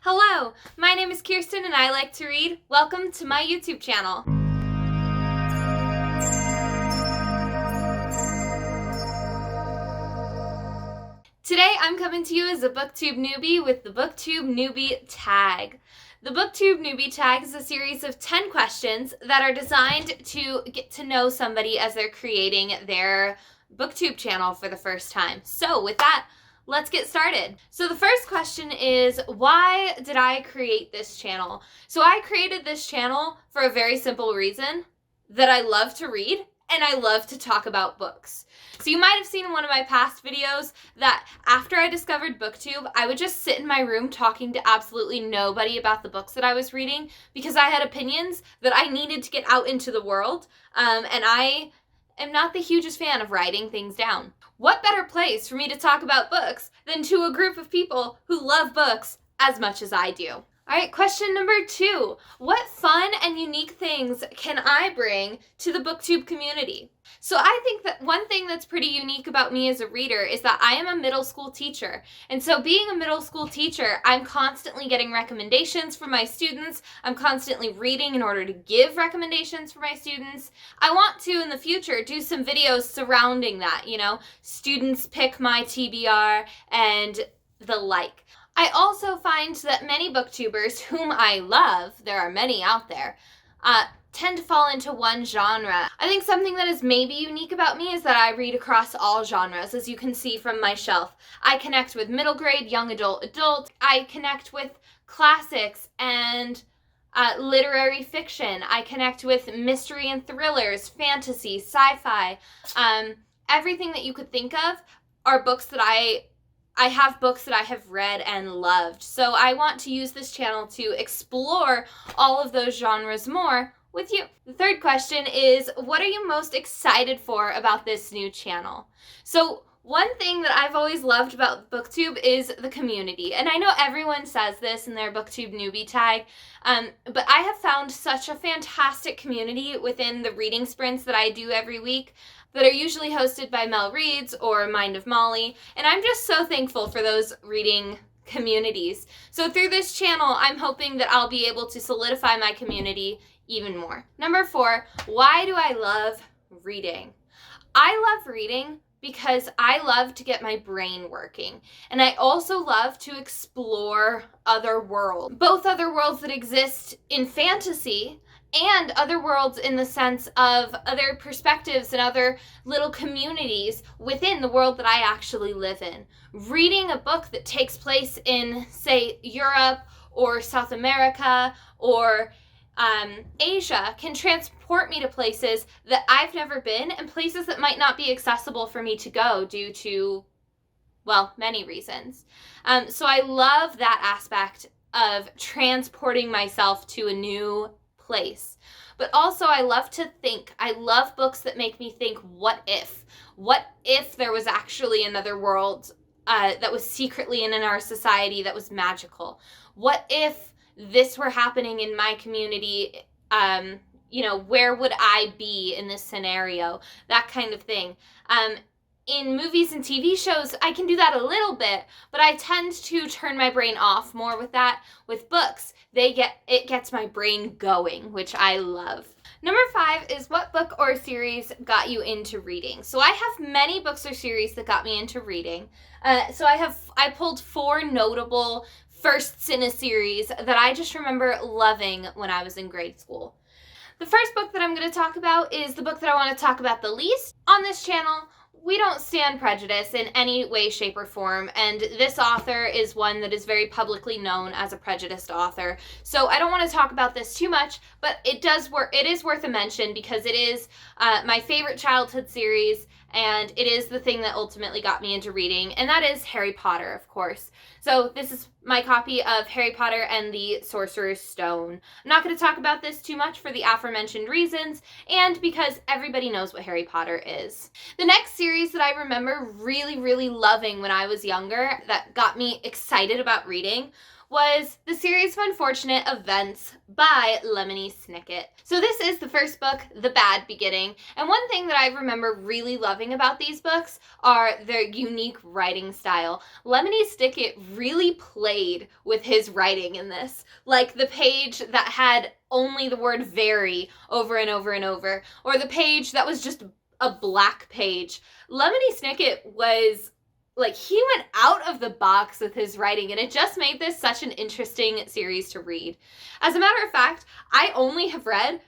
Hello, my name is Kirsten and I like to read. Welcome to my YouTube channel. Today I'm coming to you as a Booktube Newbie with the Booktube Newbie tag. The Booktube Newbie tag is a series of 10 questions that are designed to get to know somebody as they're creating their Booktube channel for the first time. So with that, let's get started. So the first question is, why did I create this channel? So I created this channel for a very simple reason, that I love to read and I love to talk about books. So you might have seen in one of my past videos that after I discovered BookTube, I would just sit in my room talking to absolutely nobody about the books that I was reading because I had opinions that I needed to get out into the world, and I am not the hugest fan of writing things down. What better place for me to talk about books than to a group of people who love books as much as I do? All right, question number 2. What fun and unique things can I bring to the BookTube community? So I think that one thing that's pretty unique about me as a reader is that I am a middle school teacher. And so being a middle school teacher, I'm constantly getting recommendations from my students. I'm constantly reading in order to give recommendations for my students. I want to, in the future, do some videos surrounding that, students pick my TBR and the like. I also find that many booktubers whom I love, there are many out there, tend to fall into one genre. I think something that is maybe unique about me is that I read across all genres, as you can see from my shelf. I connect with middle grade, young adult. I connect with classics and literary fiction. I connect with mystery and thrillers, fantasy, sci-fi. Everything that you could think of are books that I have books that I have read and loved. So I want to use this channel to explore all of those genres more with you. The third question is, what are you most excited for about this new channel? So one thing that I've always loved about BookTube is the community. And I know everyone says this in their BookTube Newbie tag, but I have found such a fantastic community within the reading sprints that I do every week that are usually hosted by Mel Reads or Mind of Molly. And I'm just so thankful for those reading communities. So through this channel, I'm hoping that I'll be able to solidify my community even more. Number 4, why do I love reading? I love reading because I love to get my brain working. And I also love to explore other worlds, both other worlds that exist in fantasy and other worlds in the sense of other perspectives and other little communities within the world that I actually live in. Reading a book that takes place in, say, Europe or South America or Asia can transport me to places that I've never been and places that might not be accessible for me to go due to, well, many reasons. So I love that aspect of transporting myself to a new place. But also I love to think. I love books that make me think, what if? What if there was actually another world that was secretly in our society that was magical? What if this were happening in my community? Where would I be in this scenario? That kind of thing. In movies and TV shows, I can do that a little bit, but I tend to turn my brain off more with that. With books, it gets my brain going, which I love. Number 5 is, what book or series got you into reading? So I have many books or series that got me into reading. So I pulled 4 notable firsts in a series that I just remember loving when I was in grade school. The first book that I'm going to talk about is the book that I want to talk about the least on this channel. We don't stand prejudice in any way, shape, or form, and this author is one that is very publicly known as a prejudiced author. So I don't want to talk about this too much, but it is worth a mention because it is my favorite childhood series, and it is the thing that ultimately got me into reading, and that is Harry Potter, of course. So this is my copy of Harry Potter and the Sorcerer's Stone. I'm not going to talk about this too much for the aforementioned reasons, and because everybody knows what Harry Potter is. The next series that I remember really, really loving when I was younger that got me excited about reading was the series of unfortunate events by Lemony Snicket. So this is the first book, The Bad Beginning, and one thing that I remember really loving about these books are their unique writing style. Lemony Snicket really played with his writing in this, like the page that had only the word very over and over and over, or the page that was just a black page. Lemony Snicket was like, he went out of the box with his writing, and it just made this such an interesting series to read. As a matter of fact, I only have read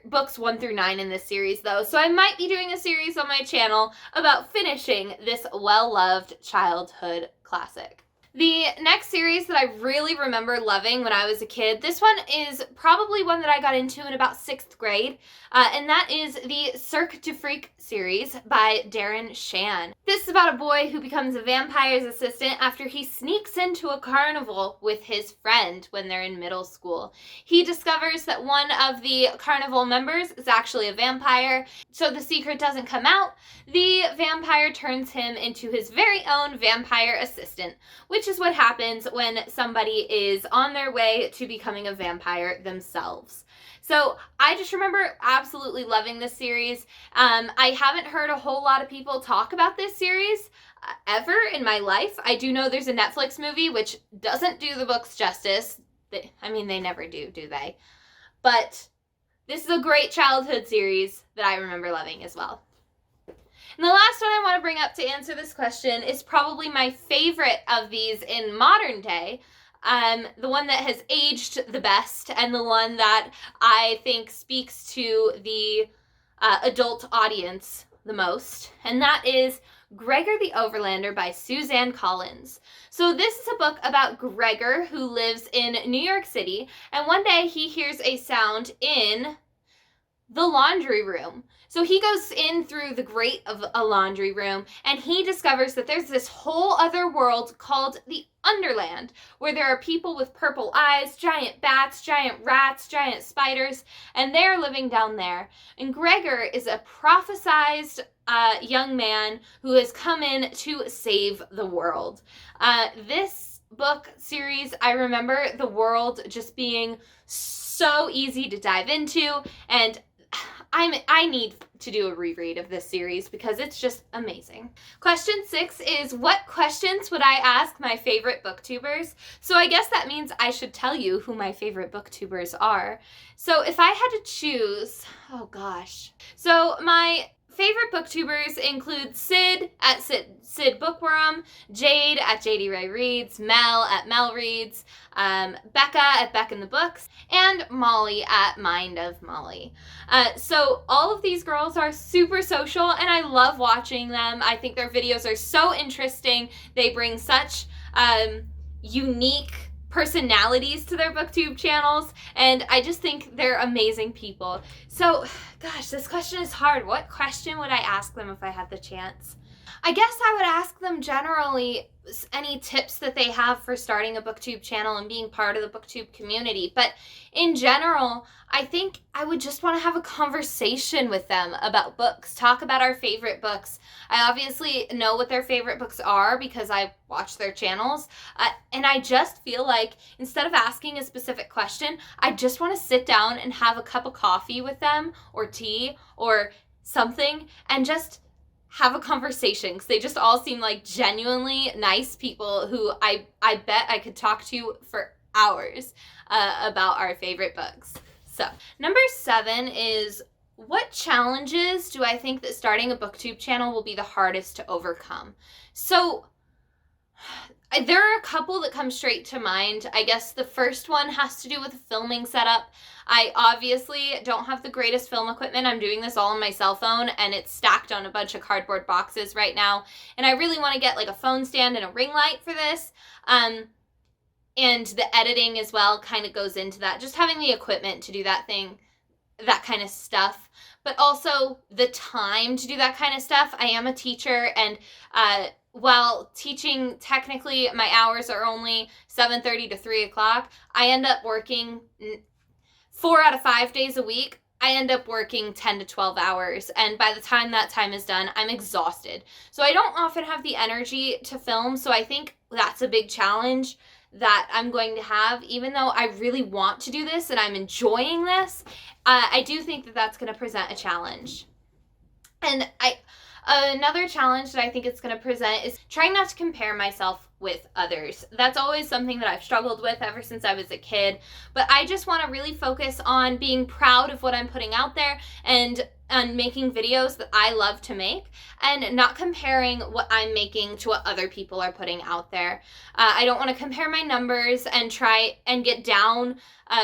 books 1 through 9 in this series, though, so I might be doing a series on my channel about finishing this well-loved childhood classic. The next series that I really remember loving when I was a kid, this one is probably one that I got into in about 6th grade, and that is the Cirque du Freak series by Darren Shan. This is about a boy who becomes a vampire's assistant after he sneaks into a carnival with his friend when they're in middle school. He discovers that one of the carnival members is actually a vampire, so the secret doesn't come out. The vampire turns him into his very own vampire assistant, which is what happens when somebody is on their way to becoming a vampire themselves. So I just remember absolutely loving this series. I haven't heard a whole lot of people talk about this series ever in my life. I do know there's a Netflix movie which doesn't do the books justice. They never do they? But this is a great childhood series that I remember loving as well. And the last one I want to bring up to answer this question is probably my favorite of these in modern day. The one that has aged the best and the one that I think speaks to the adult audience the most. And that is Gregor the Overlander by Suzanne Collins. So this is a book about Gregor, who lives in New York City, and one day he hears a sound in the laundry room. So he goes in through the grate of a laundry room, and he discovers that there's this whole other world called the Underland, where there are people with purple eyes, giant bats, giant rats, giant spiders, and they're living down there. And Gregor is a prophesized young man who has come in to save the world. This book series, I remember the world just being so easy to dive into, and I need to do a reread of this series because it's just amazing. Question 6 is, what questions would I ask my favorite booktubers? So I guess that means I should tell you who my favorite booktubers are. So if I had to choose, oh gosh. So my favorite booktubers include Sid at Sid Bookworm, Jade at JD Ray Reads, Mel at Mel Reads, Becca at Beck in the Books, and Molly at Mind of Molly. So all of these girls are super social, and I love watching them. I think their videos are so interesting. They bring such unique personalities to their booktube channels, and I just think they're amazing people. So, gosh, this question is hard. What question would I ask them if I had the chance? I guess I would ask them generally any tips that they have for starting a booktube channel and being part of the booktube community. But in general, I think I would just want to have a conversation with them about books, talk about our favorite books. I obviously know what their favorite books are because I watch their channels. And I just feel like instead of asking a specific question, I just want to sit down and have a cup of coffee with them or tea or something and just have a conversation, because they just all seem like genuinely nice people who I bet I could talk to for hours about our favorite books. So, number 7 is, what challenges do I think that starting a booktube channel will be the hardest to overcome? So, there are a couple that come straight to mind. I guess the first one has to do with the filming setup. I obviously don't have the greatest film equipment. I'm doing this all on my cell phone, and it's stacked on a bunch of cardboard boxes right now. And I really want to get like a phone stand and a ring light for this. And the editing as well kind of goes into that. Just having the equipment to do that thing, that kind of stuff. But also the time to do that kind of stuff. I am a teacher, and while teaching, technically my hours are only 7:30 to 3 o'clock. I end up working 4 out of 5 days a week. I end up working 10 to 12 hours, and by the time that time is done, I'm exhausted. So I don't often have the energy to film, so I think that's a big challenge that I'm going to have, even though I really want to do this and I'm enjoying this, I do think that that's going to present a challenge. And another challenge that I think it's going to present is trying not to compare myself with others. That's always something that I've struggled with ever since I was a kid, but I just want to really focus on being proud of what I'm putting out there and making videos that I love to make, and not comparing what I'm making to what other people are putting out there. I don't want to compare my numbers and try and get down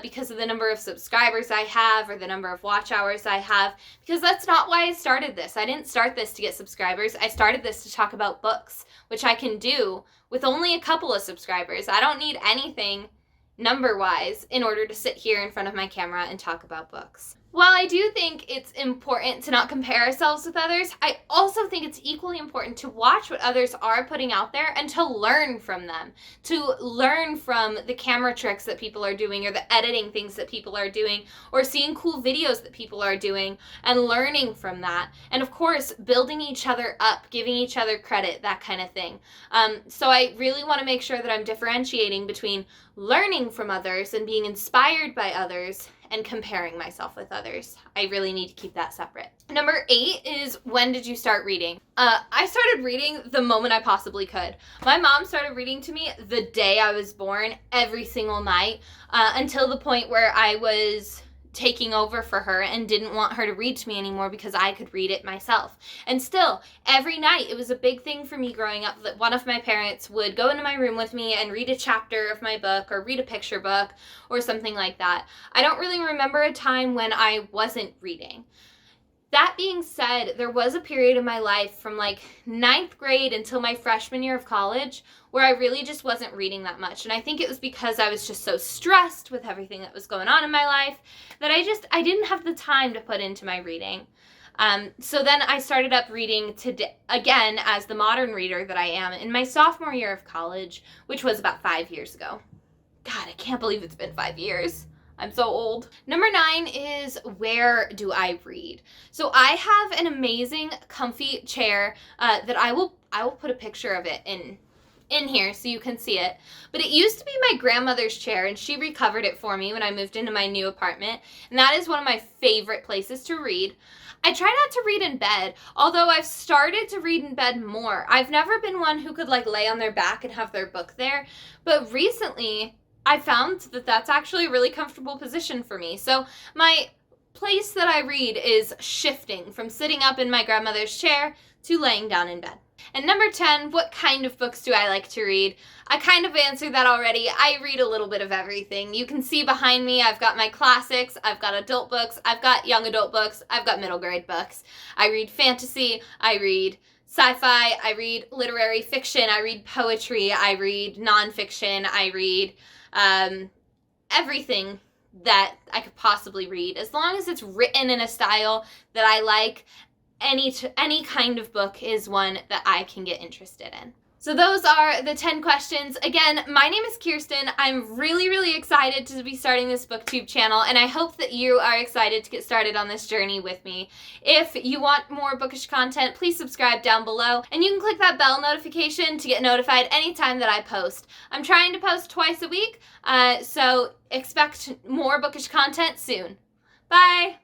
because of the number of subscribers I have or the number of watch hours I have, because that's not why I started this. I didn't start this to get subscribers. I started this to talk about books, which I can do with only a couple of subscribers. I don't need anything number-wise in order to sit here in front of my camera and talk about books. While I do think it's important to not compare ourselves with others, I also think it's equally important to watch what others are putting out there and to learn from them, to learn from the camera tricks that people are doing or the editing things that people are doing or seeing cool videos that people are doing and learning from that. And of course, building each other up, giving each other credit, that kind of thing. So I really want to make sure that I'm differentiating between learning from others and being inspired by others and comparing myself with others. I really need to keep that separate. Number 8 is, when did you start reading? I started reading the moment I possibly could. My mom started reading to me the day I was born, every single night, until the point where I was taking over for her and didn't want her to read to me anymore because I could read it myself. And still, every night, it was a big thing for me growing up that one of my parents would go into my room with me and read a chapter of my book or read a picture book or something like that. I don't really remember a time when I wasn't reading. That being said, there was a period in my life from like 9th grade until my freshman year of college where I really just wasn't reading that much. And I think it was because I was just so stressed with everything that was going on in my life that I didn't have the time to put into my reading. So then I started up reading again as the modern reader that I am in my sophomore year of college, which was about 5 years ago. God, I can't believe it's been 5 years. I'm so old. Number 9 is, where do I read? So I have an amazing comfy chair that I will put a picture of it in here so you can see it. But it used to be my grandmother's chair, and she recovered it for me when I moved into my new apartment. And that is one of my favorite places to read. I try not to read in bed, although I've started to read in bed more. I've never been one who could like lay on their back and have their book there, but recently I found that that's actually a really comfortable position for me. So my place that I read is shifting from sitting up in my grandmother's chair to laying down in bed. And number 10, what kind of books do I like to read? I kind of answered that already. I read a little bit of everything. You can see behind me, I've got my classics, I've got adult books, I've got young adult books, I've got middle grade books. I read fantasy, I read sci-fi, I read literary fiction, I read poetry, I read nonfiction, I read everything that I could possibly read. As long as it's written in a style that I like, any kind of book is one that I can get interested in. So those are the 10 questions. Again, my name is Kirsten. I'm really, really excited to be starting this BookTube channel, and I hope that you are excited to get started on this journey with me. If you want more bookish content, please subscribe down below, and you can click that bell notification to get notified anytime that I post. I'm trying to post twice a week, so expect more bookish content soon. Bye!